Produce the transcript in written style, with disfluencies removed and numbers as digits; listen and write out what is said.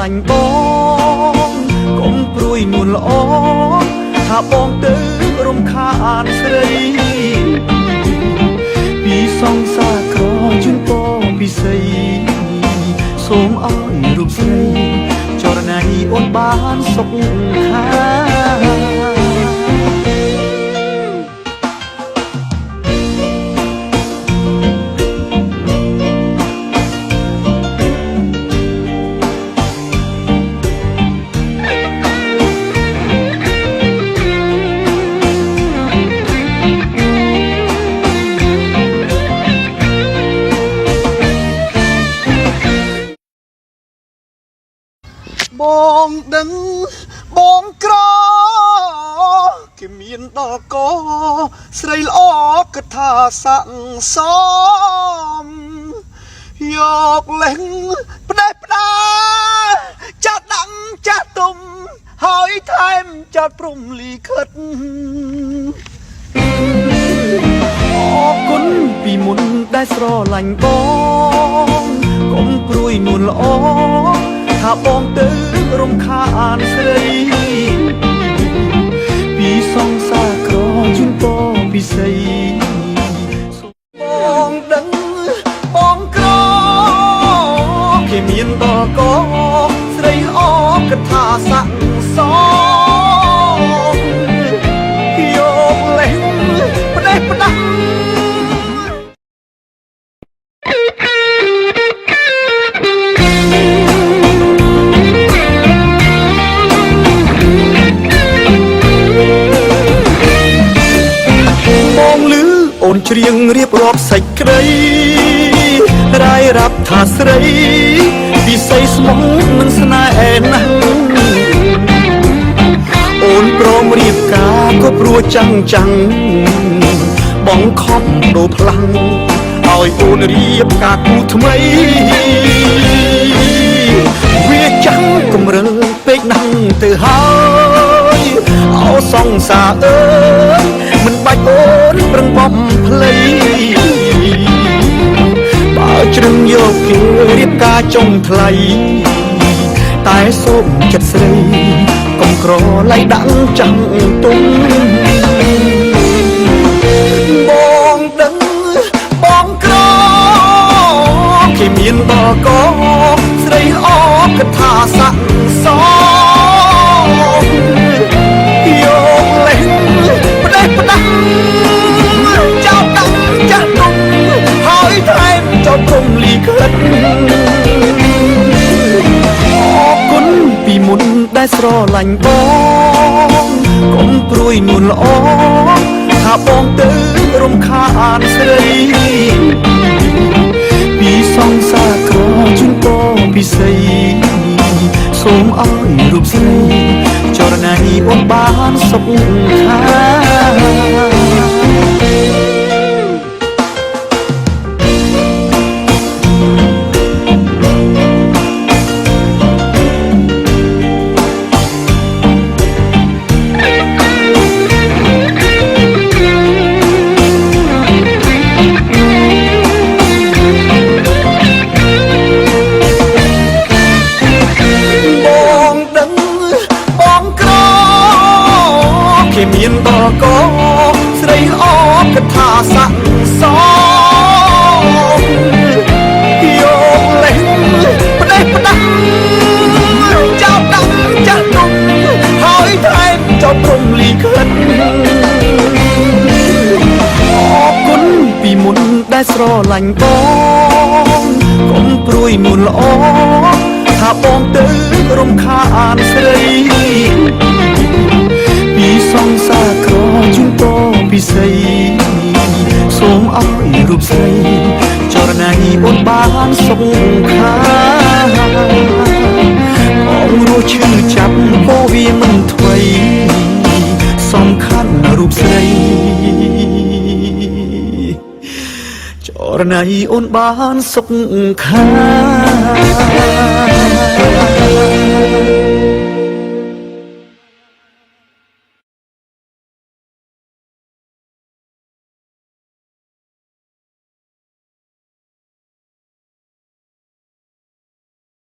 ឡាញ់បងកុំព្រួយនួនល្អថាបងទៅរំខានស្រីពីសងសាក្រជូនពរពិសីសូមឲ្យរូបស្រីចរណៃអូនបានសុខខាបងដឹងបងក្រគេមានដល់កស្រីល្អគិតថាស័ក្តិសមយកលេងផ្ដេសផ្ដាចាស់ដាំចាស់ទុំហើយថែមចាត់ព្រំលីខិតអរគុណពីមុនដែលស្រឡាញ់បងកុំព្រួយនួនល្អថាបងទៅរំខានស្រីពីសងសាក្រជូនពរពិសីបងដឹងបងក្រគេមានដល់កស្រីល្អគិតថាស័ក្តិសមយកលេងផ្ដេសផ្ដាំអូនច្រៀងរៀបរាប់សេចក្តីរាយរាប់ថាស្រីពិសីស្មងនឹងស្នេហ៍ណាស់អូនព្រមរៀបការក៏ព្រោះចាំងបងខំដូរផ្លាំងឲ្យអូនរៀបការគូថ្មីវាចាំងកម្រិលពេកណាស់ទៅហើយអោសង្សារអើយមិនបាច់អូនប្រឹងបំភ្លៃបើជ្រឹងយកគេរៀបការចុងថ្លៃតែសូមចិត្តស្រីកុំក្រឡៃដាក់ចាំងទុំបងដឹងបងក្រគេមានដល់កស្រីល្អគិតថាស័ក្តិសមយកលេងផ្ដេសផ្ដាំចោលដាំចាស់ទុំហើយថែមចោលព្រំលីខិតអរគុណពីមុនដែលស្រឡាញ់បងកុំព្រួយនួនល្អថាបងទៅរំខានស្រីពីសងសាក្រជូនពរពិសីសូមឲ្យរូបស្រីចរណៃអូនបានសុខខាមានដល់កស្រីល្អគិតថាស័ក្តិសមយកលេងផ្ដេសផ្ដាំចោលដាំចាស់ទុំហើយថែមចោលព្រំលីខិតអរគុណពីមុនដែលស្រឡាញ់បងកុំព្រួយនួនល្អថាបងទៅរំខានស្រីពីសងសាក្រជូនពរពិសីសូមឲ្យរូបស្រីចរណៃអូនបានសុខខាបងរស់ឈឺចាប់ពោវាមិនថ្មីសំខាន់រូបស្រីចរណៃអូនបានសុខខា